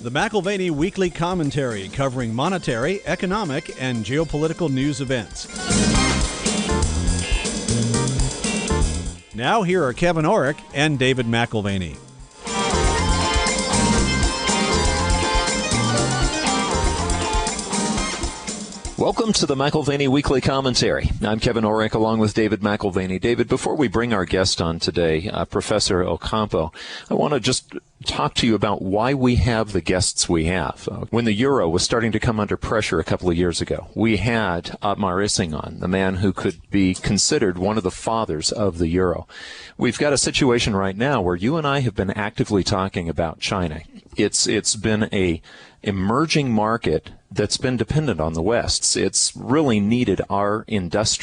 The McAlvany Weekly Commentary covering monetary, economic, and geopolitical news events. Now here are Kevin Orrick and David McAlvany. Welcome to the McAlvany Weekly Commentary. I'm Kevin Orrick along with David McAlvany. David, before we bring our guest on today, Professor Ocampo, I want to just talk to you about why we have the guests we have. When the euro was starting to come under pressure a couple of years ago, we had Otmar Issing on, the man who could be considered one of the fathers of the euro. We've got a situation right now where you and I have been actively talking about China. It's been a emerging market that's been dependent on the West. It's really needed our demand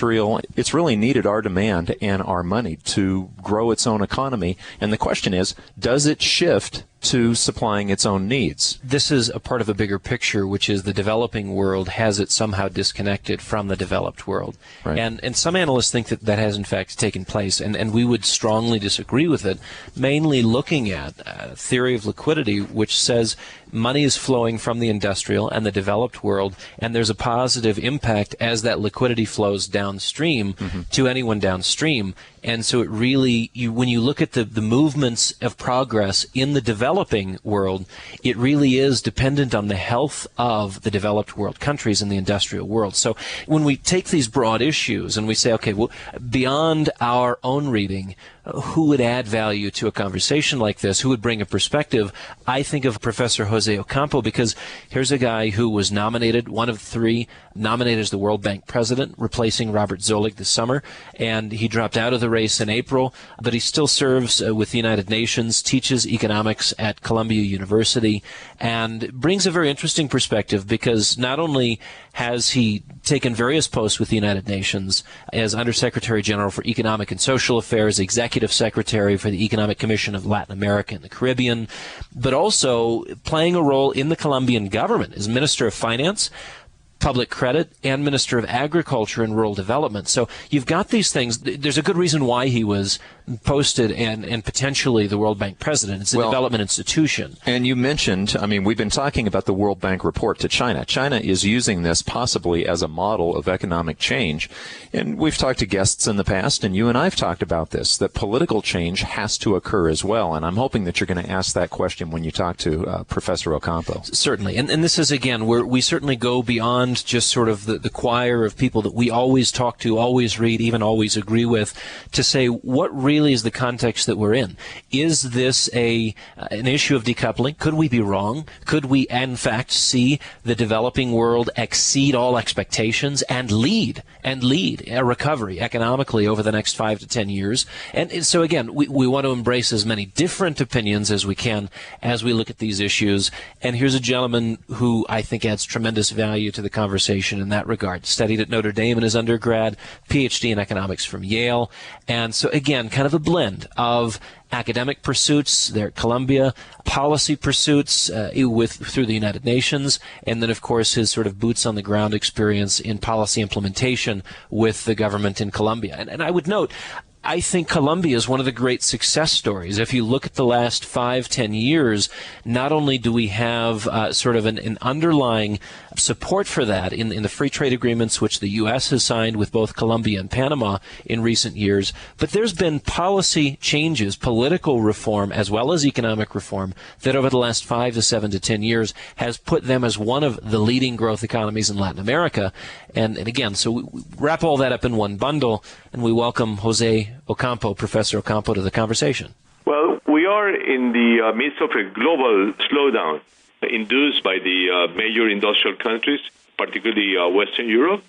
and our money to grow its own economy. And the question is, does it shift to supplying its own needs? This is a part of a bigger picture, which is the developing world has it somehow disconnected from the developed world. Right. And some analysts think that that has in fact taken place, and we would strongly disagree with it, mainly looking at theory of liquidity, which says money is flowing from the industrial and the developed world, and there's a positive impact as that liquidity flows downstream to anyone downstream. And so it really, when you look at the movements of progress in the developing world, it really is dependent on the health of the developed world countries in the industrial world. So when we take these broad issues and we say, okay, well, beyond our own reading, who would add value to a conversation like this? Who would bring a perspective? I think of Professor Jose Ocampo, because here's a guy who was nominated, one of three, nominated as the World Bank president, replacing Robert Zoellick this summer, and he dropped out of the race in April, but he still serves with the United Nations, teaches economics at Columbia University, and brings a very interesting perspective because not only has he taken various posts with the United Nations as Undersecretary General for Economic and Social Affairs, Executive Secretary for the Economic Commission of Latin America and the Caribbean, but also playing a role in the Colombian government as Minister of Finance, Public Credit, and Minister of Agriculture and Rural Development. So you've got these things. There's a good reason why he was posted and potentially the World Bank president. It's a development institution. And you mentioned, we've been talking about the World Bank report to China. China is using this possibly as a model of economic change. And we've talked to guests in the past, and you and I have talked about this, that political change has to occur as well. And I'm hoping that you're going to ask that question when you talk to Professor Ocampo. Certainly. And this is, again, where we certainly go beyond just sort of the choir of people that we always talk to, always read, even always agree with, to say what really is the context that we're in. Is this an issue of decoupling? Could we be wrong? Could we, in fact, see the developing world exceed all expectations and lead a recovery economically over the next 5 to 10 years? And so, again, we want to embrace as many different opinions as we can as we look at these issues. And here's a gentleman who I think adds tremendous value to the conversation in that regard. Studied at Notre Dame in his undergrad, PhD in economics from Yale. And so, again, kind of a blend of academic pursuits there at Columbia, policy pursuits through the United Nations, and then, of course, his sort of boots-on-the-ground experience in policy implementation with the government in Colombia. And I would note, I think Colombia is one of the great success stories. If you look at the last 5-10 years, not only do we have sort of an underlying support for that in the free trade agreements which the U.S. has signed with both Colombia and Panama in recent years, but there's been policy changes, political reform as well as economic reform that over the last 5 to 7 to 10 years has put them as one of the leading growth economies in Latin America. And again, so we wrap all that up in one bundle, and we welcome Jose Ocampo, Professor Ocampo, to the conversation. Well, we are in the midst of a global slowdown induced by the major industrial countries, particularly Western Europe,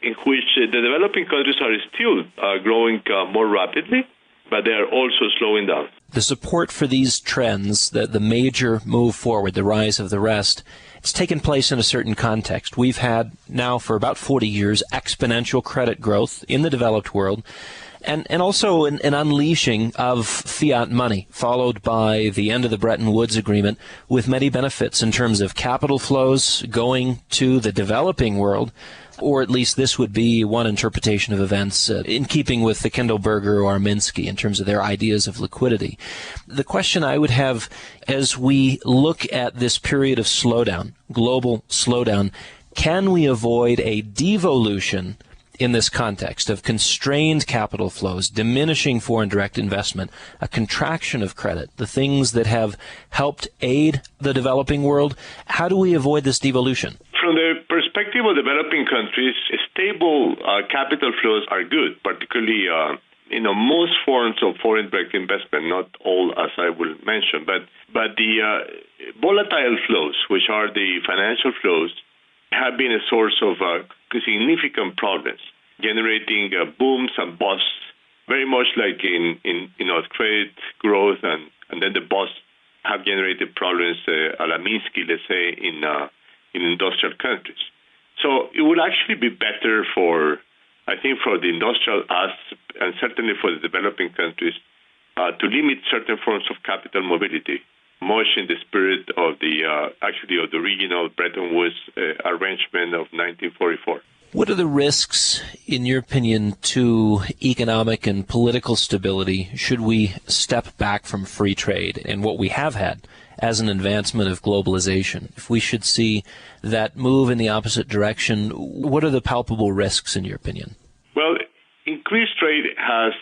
in which the developing countries are still growing more rapidly, but they are also slowing down. The support for these trends, the major move forward, the rise of the rest, it's taken place in a certain context. We've had now for about 40 years exponential credit growth in the developed world. And also an unleashing of fiat money, followed by the end of the Bretton Woods Agreement, with many benefits in terms of capital flows going to the developing world, or at least this would be one interpretation of events in keeping with the Kindleberger or Minsky in terms of their ideas of liquidity. The question I would have as we look at this period of slowdown, global slowdown, can we avoid a devolution in this context of constrained capital flows, diminishing foreign direct investment, a contraction of credit, the things that have helped aid the developing world? How do we avoid this devolution? From the perspective of developing countries, stable capital flows are good, particularly most forms of foreign direct investment, not all as I will mention, but the volatile flows, which are the financial flows, have been a source of significant problems, generating booms and busts, very much like in credit growth, and then the busts have generated problems a la Minsky, let's say, in industrial countries. So it would actually be better for the industrial us, and certainly for the developing countries, to limit certain forms of capital mobility, much in the spirit of the original Bretton Woods arrangement of 1944. What are the risks, in your opinion, to economic and political stability should we step back from free trade and what we have had as an advancement of globalization? If we should see that move in the opposite direction, what are the palpable risks, in your opinion? Well, increased trade has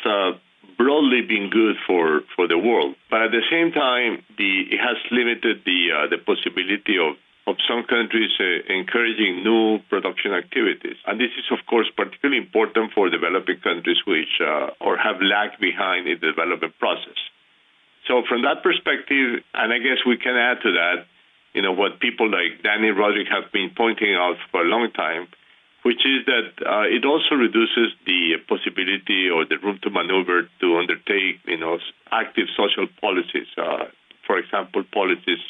broadly been good for the world, but at the same time, it has limited the possibility of some countries encouraging new production activities. And this is, of course, particularly important for developing countries which or have lagged behind in the development process. So from that perspective, and I guess we can add to that, what people like Danny Roderick have been pointing out for a long time, which is that it also reduces the possibility or the room to maneuver to undertake, active social policies. For example, policies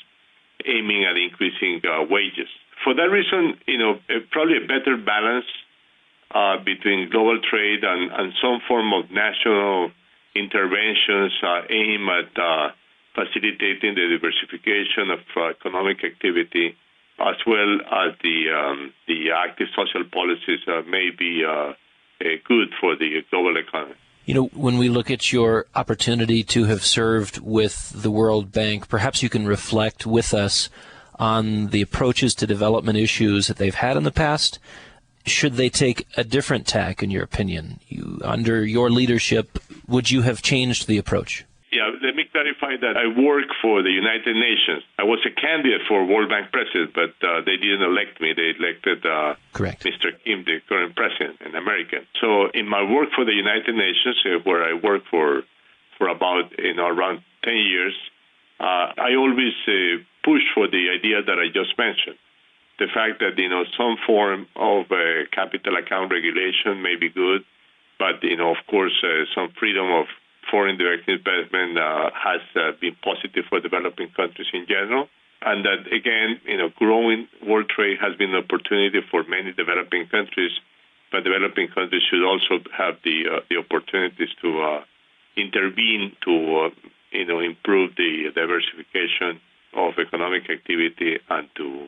aiming at increasing wages. For that reason, probably a better balance between global trade and some form of national interventions aim at facilitating the diversification of economic activity, as well as the active social policies may be good for the global economy. When we look at your opportunity to have served with the World Bank, perhaps you can reflect with us on the approaches to development issues that they've had in the past. Should they take a different tack, in your opinion? Under your leadership, would you have changed the approach? Yeah, let me clarify that I work for the United Nations. I was a candidate for World Bank president, but they didn't elect me. They elected Correct. Mr. Kim, the current president, an American. So in my work for the United Nations, where I worked for about around 10 years, I always push for the idea that I just mentioned. The fact that some form of capital account regulation may be good, but of course some freedom of foreign direct investment has been positive for developing countries in general, and that again, growing world trade has been an opportunity for many developing countries, but developing countries should also have the opportunities to intervene to improve the diversification of economic activity and to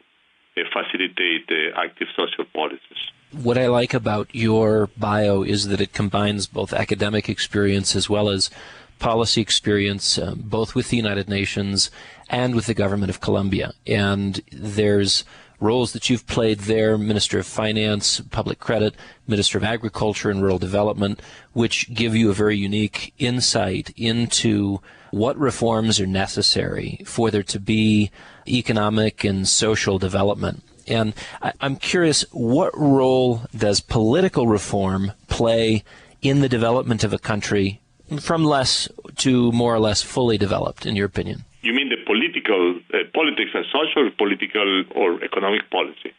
facilitate active social policies. What I like about your bio is that it combines both academic experience as well as policy experience, both with the United Nations and with the government of Colombia. And there's roles that you've played there, Minister of Finance, Public Credit, Minister of Agriculture and Rural Development, which give you a very unique insight into what reforms are necessary for there to be economic and social development. And I'm curious, what role does political reform play in the development of a country from less to more or less fully developed, in your opinion? You mean the politics and social, political, or economic policy?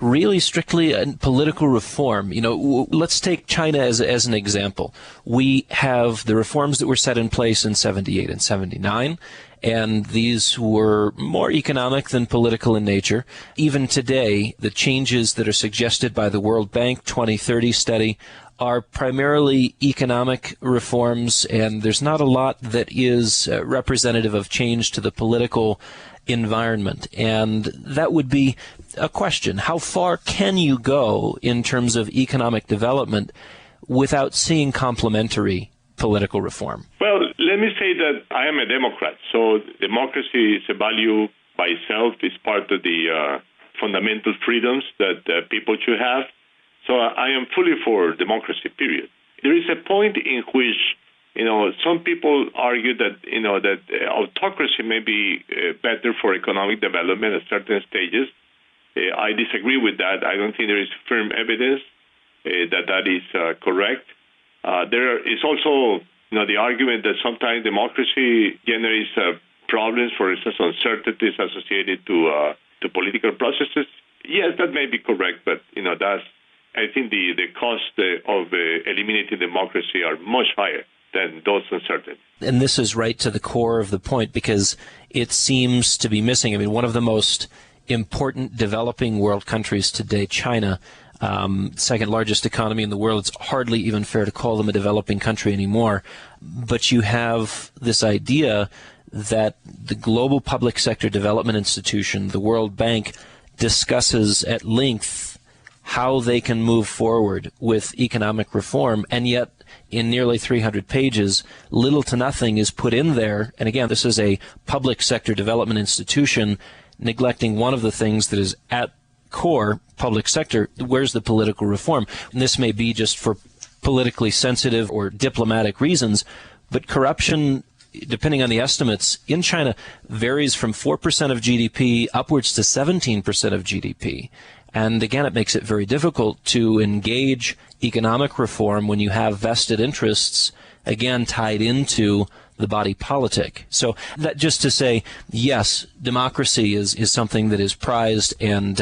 Really strictly political reform. Let's take China as an example. We have the reforms that were set in place in 78 and 79, and these were more economic than political in nature. Even today, the changes that are suggested by the World Bank 2030 study are primarily economic reforms, and there's not a lot that is representative of change to the political environment. And that would be a question. How far can you go in terms of economic development without seeing complementary political reform? Well, let me say that I am a Democrat, so democracy is a value by itself. It's part of the fundamental freedoms that people should have. So I am fully for democracy, period. There is a point in which, some people argue that, that autocracy may be better for economic development at certain stages. I disagree with that. I don't think there is firm evidence that is correct. There is also, the argument that sometimes democracy generates problems, for instance, uncertainties associated to political processes. Yes, that may be correct, but I think the cost of eliminating democracy are much higher than those uncertainties. And this is right to the core of the point, because it seems to be missing. I mean, one of the most important developing world countries today, China, second largest economy in the world. It's hardly even fair to call them a developing country anymore. But you have this idea that the Global Public Sector Development Institution, the World Bank, discusses at length how they can move forward with economic reform, and yet in nearly 300 pages, little to nothing is put in there. And again, this is a public sector development institution, neglecting one of the things that is at core public sector. Where's the political reform? And this may be just for politically sensitive or diplomatic reasons, but corruption, depending on the estimates, in China varies from 4% of GDP upwards to 17% of GDP. And again, it makes it very difficult to engage economic reform when you have vested interests, again, tied into the body politic. So that just to say, yes, democracy is something that is prized, and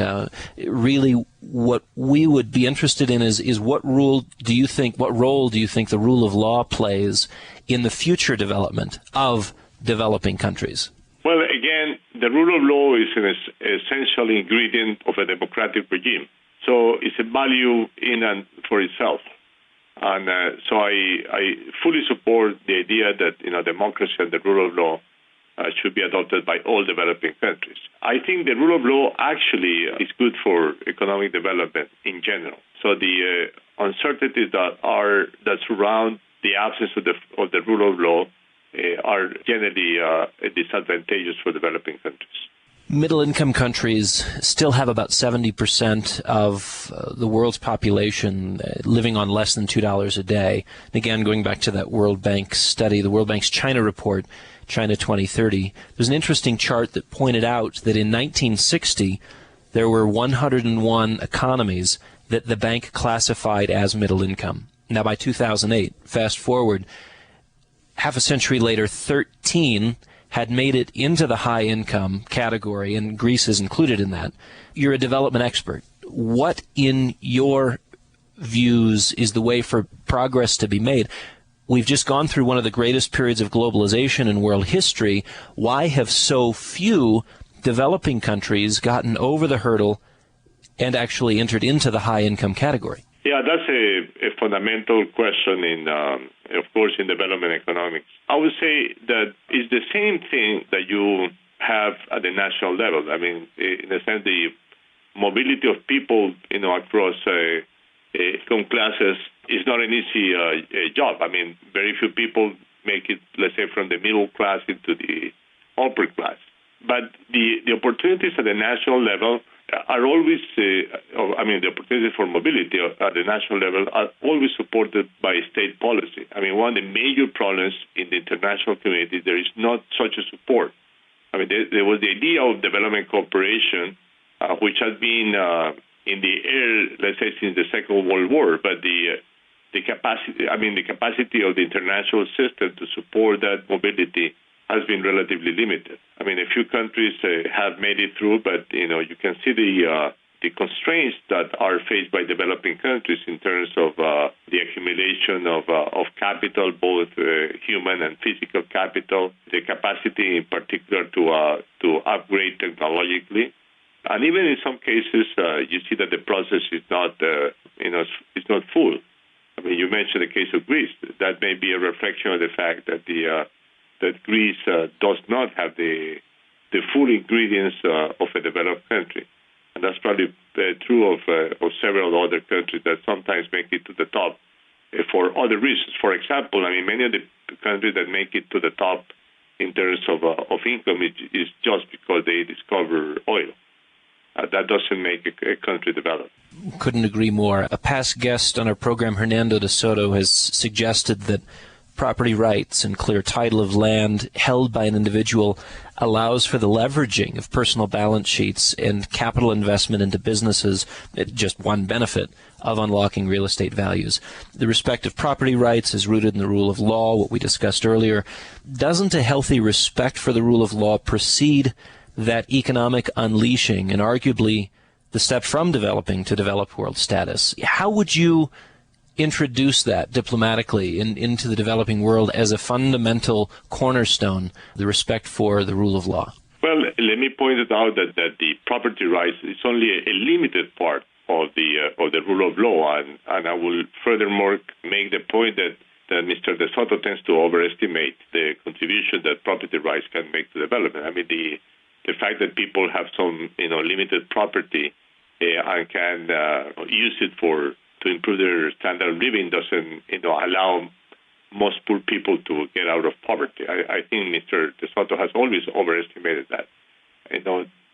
really what we would be interested in is what role do you think the rule of law plays in the future development of developing countries? Well, again, the rule of law is an essential ingredient of a democratic regime. So it's a value in and for itself. And so I fully support the idea that democracy and the rule of law should be adopted by all developing countries. I think the rule of law actually is good for economic development in general. So the uncertainties that surround the absence of the rule of law are generally disadvantageous for developing countries. Middle-income countries still have about 70% of the world's population living on less than $2 a day. And again, going back to that World Bank study, the World Bank's China report, China 2030, there's an interesting chart that pointed out that in 1960, there were 101 economies that the bank classified as middle income. Now, by 2008, fast forward, half a century later, 13 had made it into the high-income category, and Greece is included in that. You're a development expert. What, in your views, is the way for progress to be made? We've just gone through one of the greatest periods of globalization in world history. Why have so few developing countries gotten over the hurdle and actually entered into the high-income category? Yeah, that's a fundamental question of course, in development economics. I would say that it's the same thing that you have at the national level. I mean, in a sense, the mobility of people, across income classes is not an easy job. I mean, very few people make it, let's say, from the middle class into the upper class. But the opportunities at the national level are always, the opportunities for mobility at the national level are always supported by state policy. I mean, one of the major problems in the international community, there is not such a support. I mean, there was the idea of development cooperation, which has been in the air, let's say, since the Second World War, but the capacity of the international system to support that mobility has been relatively limited. I mean, a few countries have made it through, but you can see the constraints that are faced by developing countries in terms of the accumulation of capital, both human and physical capital, the capacity in particular to upgrade technologically, and even in some cases you see that the process is not it's not full. I mean, you mentioned the case of Greece. That may be a reflection of the fact that that Greece does not have the full ingredients of a developed country. And that's probably true of several other countries that sometimes make it to the top for other reasons. For example, I mean, many of the countries that make it to the top in terms of income is just because they discover oil. That doesn't make a country developed. Couldn't agree more. A past guest on our program, Hernando de Soto, has suggested that property rights and clear title of land held by an individual allows for the leveraging of personal balance sheets and capital investment into businesses, just one benefit of unlocking real estate values. The respect of property rights is rooted in the rule of law, what we discussed earlier. Doesn't a healthy respect for the rule of law precede that economic unleashing and arguably the step from developing to developed world status? How would you introduce that diplomatically into the developing world as a fundamental cornerstone, the respect for the rule of law? Well, let me point it out that the property rights is only a limited part of the rule of law, and I will furthermore make the point that Mr. De Soto tends to overestimate the contribution that property rights can make to development. I mean, the fact that people have some limited property and can use it to improve their standard of living doesn't allow most poor people to get out of poverty. I think Mr. De Soto has always overestimated that.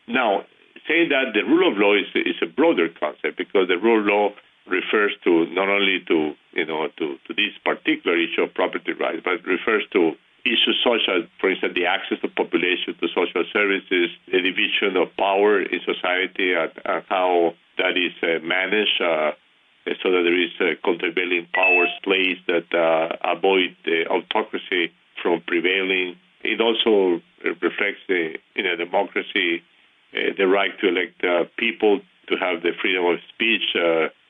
Now, saying that the rule of law is a broader concept, because the rule of law refers to not only to this particular issue of property rights, but it refers to issues such as, for instance, the access of population to social services, the division of power in society, and how that is managed, so that there is countervailing powers placed that avoid the autocracy from prevailing. It also reflects in a democracy the right to elect people, to have the freedom of speech,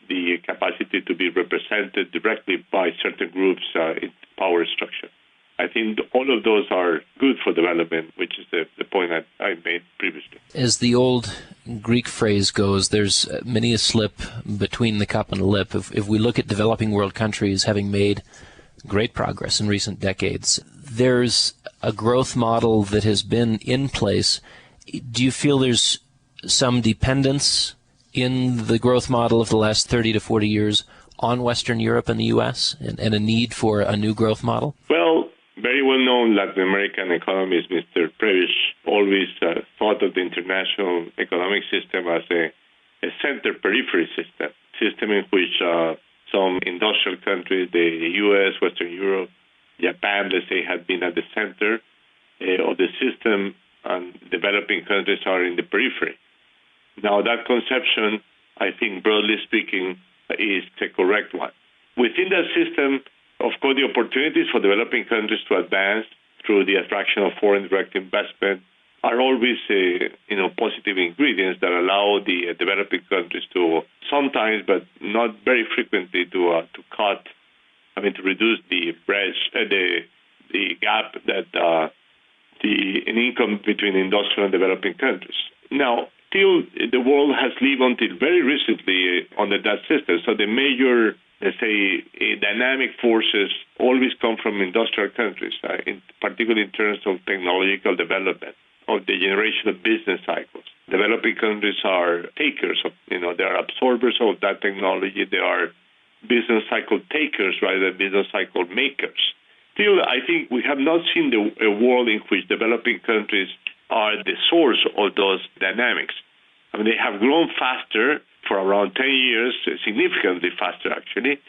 the capacity to be represented directly by certain groups in power structure. I think all of those are good for development, which is the point I made previously. As the old Greek phrase goes, there's many a slip between the cup and the lip. If we look at developing world countries having made great progress in recent decades, there's a growth model that has been in place. Do you feel there's some dependence in the growth model of the last 30 to 40 years on Western Europe and the U.S. and a need for a new growth model? Well, very well-known Latin American economist, Mr. Pritchard, always thought of the international economic system as a center-periphery system in which some industrial countries, the U.S., Western Europe, Japan, let's say, had been at the center of the system, and developing countries are in the periphery. Now, that conception, I think, broadly speaking, is the correct one. Within that system, of course, the opportunities for developing countries to advance through the attraction of foreign direct investment are always, positive ingredients that allow the developing countries to sometimes, but not very frequently, to reduce the bridge, the gap that in income between industrial and developing countries. Now, still, the world has lived until very recently under that system. So the major, let's say, dynamic forces always come from industrial countries, particularly in terms of technological development, of the generation of business cycles. Developing countries are takers of, they are absorbers of that technology. They are business cycle takers rather than business cycle makers. Still, I think we have not seen a world in which developing countries are the source of those dynamics. I mean, they have grown faster for around 10 years, significantly faster, actually,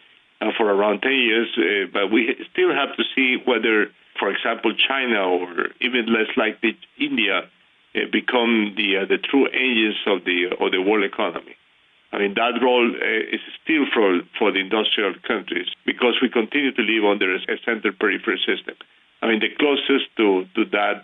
for around 10 years. But we still have to see whether, for example, China or even less likely India become the true engines of the world economy. I mean, that role is still for the industrial countries because we continue to live under a center-periphery system. I mean, the closest to that,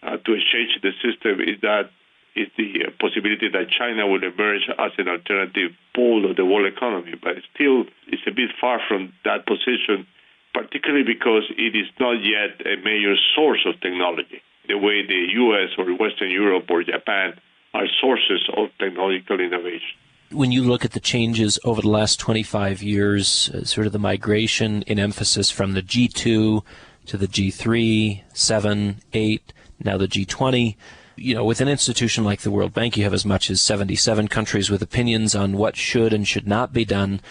to a change in the system is the possibility that China will emerge as an alternative pole of the world economy. But still, it's a bit far from that position, particularly because it is not yet a major source of technology, the way the U.S. or Western Europe or Japan are sources of technological innovation. when you look at the changes over the last 25 years, sort of the migration in emphasis from the G2 to the G3, 7, 8, now the G20, with an institution like the World Bank, you have as much as 77 countries with opinions on what should and should not be done.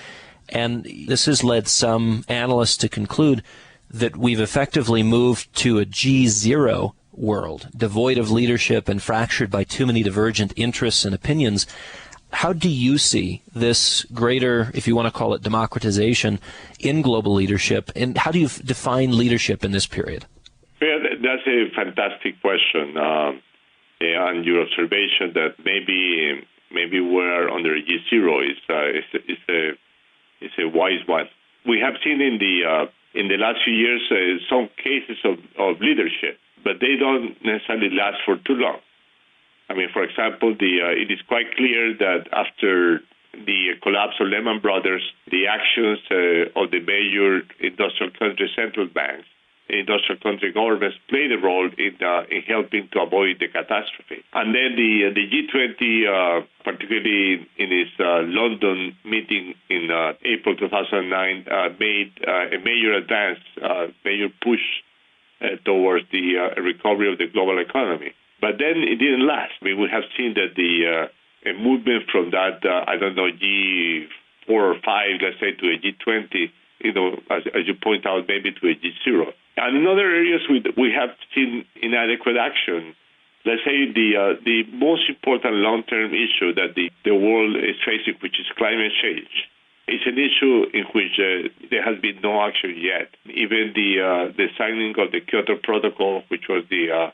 And this has led some analysts to conclude that we've effectively moved to a G0 world, devoid of leadership and fractured by too many divergent interests and opinions. How do you see this greater, if you want to call it democratization, in global leadership, and how do you define leadership in this period? Yeah, that's a fantastic question. And your observation that maybe we're under G0 is a wise one. We have seen in the last few years some cases of leadership, but they don't necessarily last for too long. I mean, for example, it is quite clear that after the collapse of Lehman Brothers, the actions of the major industrial country central banks, industrial country governments played a role in helping to avoid the catastrophe. And then the G20, particularly in its London meeting in April 2009, made a major advance, major push towards the recovery of the global economy. But then it didn't last. I mean, we have seen that a movement from that, G4 or 5, let's say, to a G20, as you point out, maybe to a G0. And in other areas, we have seen inadequate action. Let's say the most important long-term issue that the world is facing, which is climate change, is an issue in which there has been no action yet. Even the signing of the Kyoto Protocol, which was the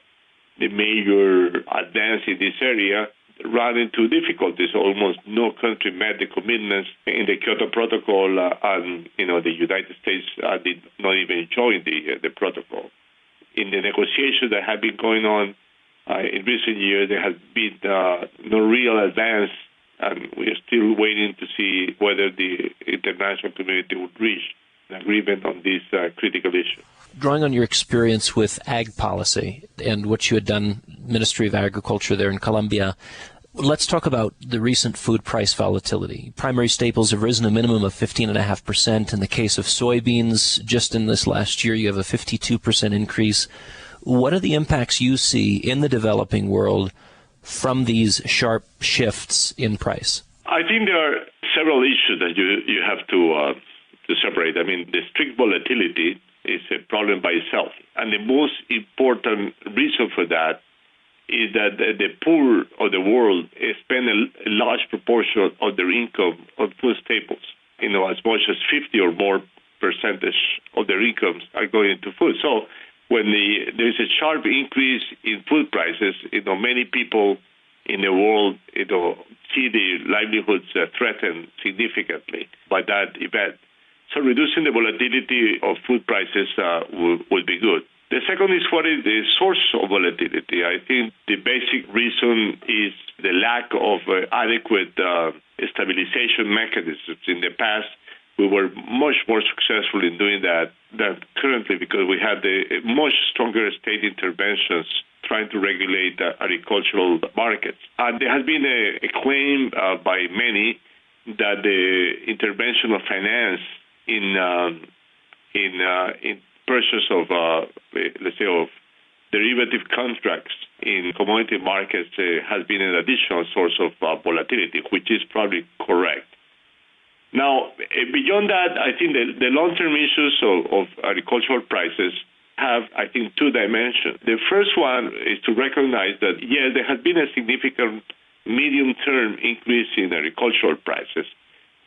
major advance in this area, ran into difficulties. Almost no country met the commitments in the Kyoto Protocol, and the United States did not even join the protocol. In the negotiations that have been going on in recent years, there has been no real advance, and we are still waiting to see whether the international community would reach an agreement on this critical issue. Drawing on your experience with ag policy and what you had done, Ministry of Agriculture there in Colombia, let's talk about the recent food price volatility. Primary staples have risen a minimum of 15.5%. In the case of soybeans, just in this last year, you have a 52% increase. What are the impacts you see in the developing world from these sharp shifts in price? I think there are several issues that you have to separate. I mean, the strict volatility is a problem by itself. And the most important reason for that is that the poor of the world spend a large proportion of their income on food staples. As much as 50 or more percentage of their incomes are going into food. So when there's a sharp increase in food prices, many people in the world, see the livelihoods threatened significantly by that event. So reducing the volatility of food prices would be good. The second is what is the source of volatility. I think the basic reason is the lack of adequate stabilization mechanisms. In the past, we were much more successful in doing that than currently because we had much stronger state interventions trying to regulate agricultural markets. And there has been a claim by many that the intervention of finance in purchase of, let's say, of derivative contracts in commodity markets has been an additional source of volatility, which is probably correct. Now, beyond that, I think the long-term issues of agricultural prices have, I think, two dimensions. The first one is to recognize that, yes, there has been a significant medium-term increase in agricultural prices,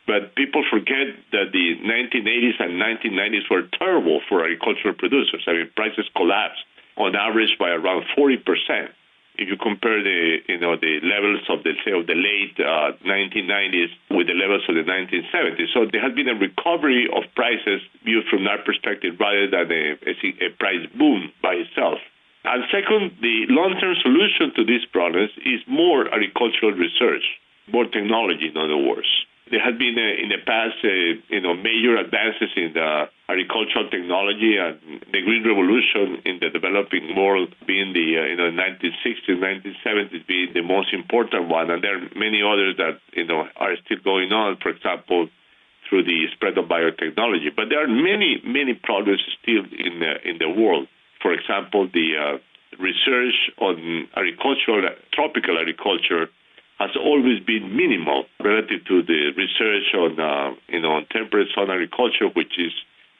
but people forget that the 1980s and 1990s were terrible for agricultural producers. I mean, prices collapsed on average by around 40%. If you compare the levels of the late 1990s with the levels of the 1970s, so there has been a recovery of prices viewed from that perspective rather than a price boom by itself. And second, the long-term solution to these problems is more agricultural research, more technology, in other words. There have been in the past, major advances in the agricultural technology and the Green Revolution in the developing world being the 1960s, 1970s being the most important one, and there are many others that are still going on. For example, through the spread of biotechnology, but there are many problems still in the world. For example, the research on agriculture, tropical agriculture, has always been minimal relative to the research on temperate zone agriculture, which is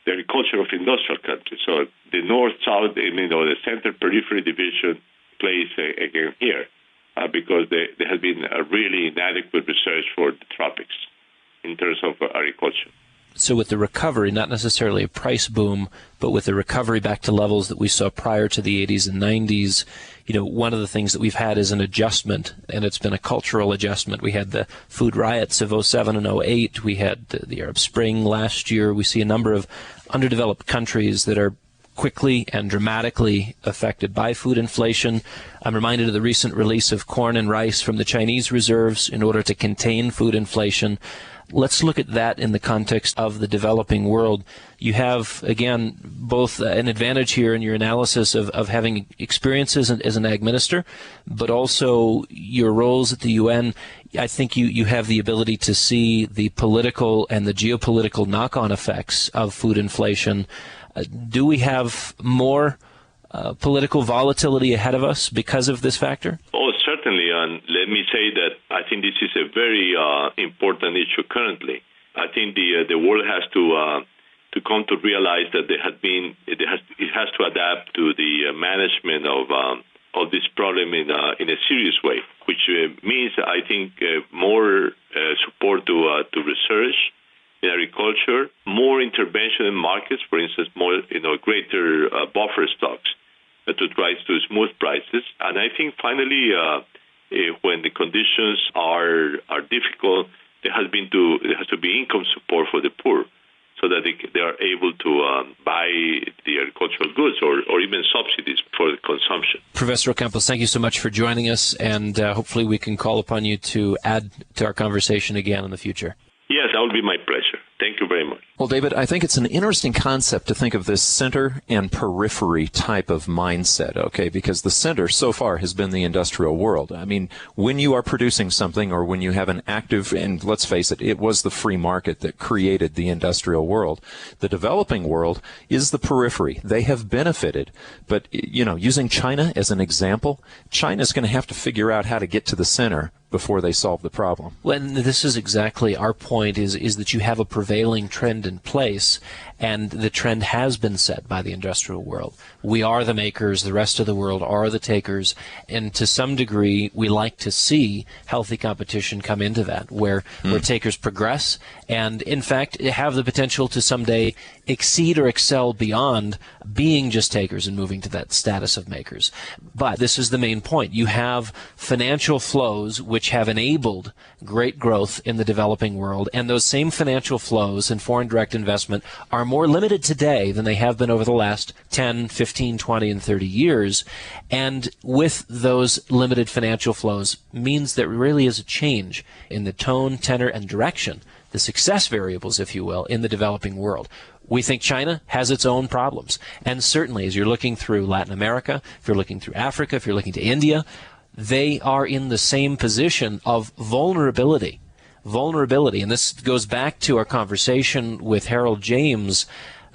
the agriculture of industrial countries. So the north-south, the center-periphery division plays again here because there has been a really inadequate research for the tropics in terms of agriculture. So with the recovery, not necessarily a price boom, but with the recovery back to levels that we saw prior to the 80s and 90s, one of the things that we've had is an adjustment, and it's been a cultural adjustment. We had the food riots of 07 and 08. We had the Arab Spring last year. We see a number of underdeveloped countries that are quickly and dramatically affected by food inflation. I'm reminded of the recent release of corn and rice from the Chinese reserves in order to contain food inflation. Let's look at that in the context of the developing world. You have, again, both an advantage here in your analysis of having experiences as an ag minister, but also your roles at the UN. I think you have the ability to see the political and the geopolitical knock-on effects of food inflation. Do we have more political volatility ahead of us because of this factor? Oh, certainly. And let me say that I think this is a very important issue currently. I think the world has to come to realize that it has to adapt to the management of this problem in a serious way, which means I think more support to research in agriculture, more intervention in markets, for instance, more greater buffer stocks to try to smooth prices. And I think finally, when the conditions are difficult, there has to be income support for the poor, so that they are able to buy the agricultural goods or even subsidies for the consumption. Professor Ocampo, thank you so much for joining us, and hopefully we can call upon you to add to our conversation again in the future. Yes, that would be my pleasure. Thank you very much. Well, David, I think it's an interesting concept to think of this center and periphery type of mindset, okay? Because the center so far has been the industrial world. I mean, when you are producing something or when you have an active, and let's face it, it was the free market that created the industrial world. The developing world is the periphery. They have benefited. But, using China as an example, China's going to have to figure out how to get to the center before they solve the problem. Well, and this is exactly our point, is that you have a prevailing trend in place, and the trend has been set by the industrial world. We are the makers, the rest of the world are the takers, and to some degree we like to see healthy competition come into that, where takers progress and in fact have the potential to someday exceed or excel beyond being just takers and moving to that status of makers. But this is the main point. You have financial flows which have enabled great growth in the developing world, and those same financial flows and foreign direct investment are more limited today than they have been over the last 10, 15, 20, and 30 years. And with those limited financial flows means that really is a change in the tone, tenor, and direction, the success variables, if you will, in the developing world. We think China has its own problems. And certainly, as you're looking through Latin America, if you're looking through Africa, if you're looking to India, they are in the same position of vulnerability. And this goes back to our conversation with Harold James,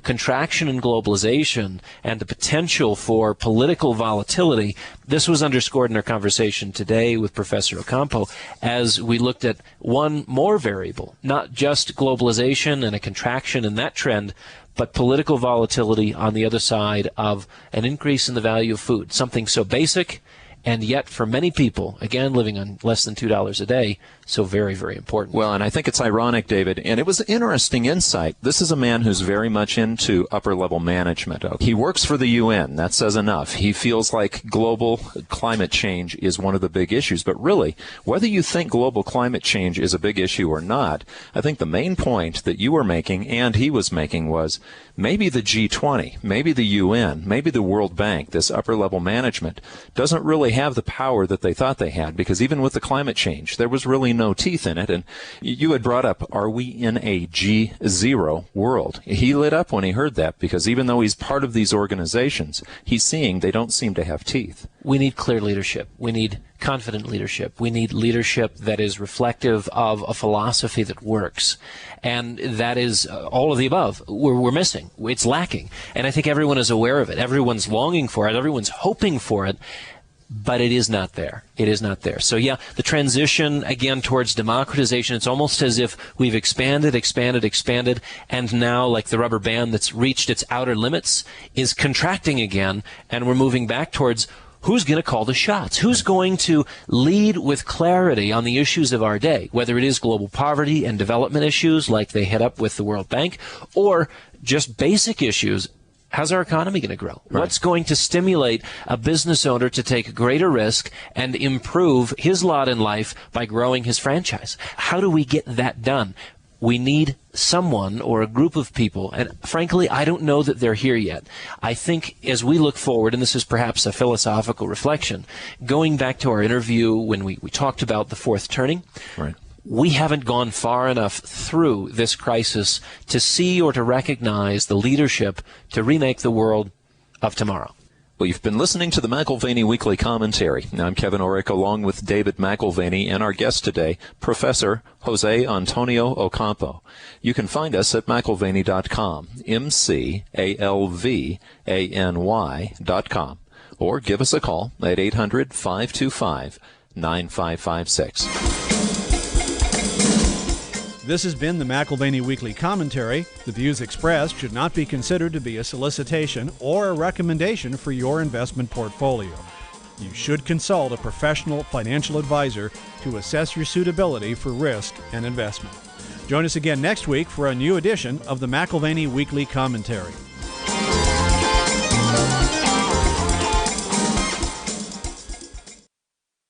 contraction and globalization and the potential for political volatility. This was underscored in our conversation today with Professor Ocampo as we looked at one more variable, not just globalization and a contraction in that trend, but political volatility on the other side of an increase in the value of food, something so basic and yet for many people, again, living on less than $2 a day, so very, very important. Well, and I think it's ironic, David, and it was an interesting insight. This is a man who's very much into upper-level management. He works for the UN. That says enough. He feels like global climate change is one of the big issues. But really, whether you think global climate change is a big issue or not, I think the main point that you were making and he was making was maybe the G20, maybe the UN, maybe the World Bank, this upper-level management, doesn't really really have the power that they thought they had, because even with the climate change, there was really no teeth in it. And you had brought up, are we in a G0 world? He lit up when he heard that, because even though he's part of these organizations, he's seeing they don't seem to have teeth. We need clear leadership. We need confident leadership. We need leadership that is reflective of a philosophy that works. And that is all of the above. We're missing. It's lacking. And I think everyone is aware of it. Everyone's longing for it. Everyone's hoping for it. But it is not there. It is not there. So yeah, the transition, again, towards democratization, it's almost as if we've expanded, and now, like the rubber band that's reached its outer limits, is contracting again, and we're moving back towards who's going to call the shots? Who's going to lead with clarity on the issues of our day, whether it is global poverty and development issues like they head up with the World Bank, or just basic issues. How's our economy going to grow? Right. What's going to stimulate a business owner to take greater risk and improve his lot in life by growing his franchise? How do we get that done? We need someone or a group of people, and frankly, I don't know that they're here yet. I think as we look forward, and this is perhaps a philosophical reflection, going back to our interview when we talked about the fourth turning, right. We haven't gone far enough through this crisis to see or to recognize the leadership to remake the world of tomorrow. Well, you've been listening to the McAlvany Weekly Commentary. I'm Kevin Orrick, along with David McAlvany, and our guest today, Professor Jose Antonio Ocampo. You can find us at McAlvany.com, McAlvany.com, or give us a call at 800-525-9556. This has been the McAlvany Weekly Commentary. The views expressed should not be considered to be a solicitation or a recommendation for your investment portfolio. You should consult a professional financial advisor to assess your suitability for risk and investment. Join us again next week for a new edition of the McAlvany Weekly Commentary.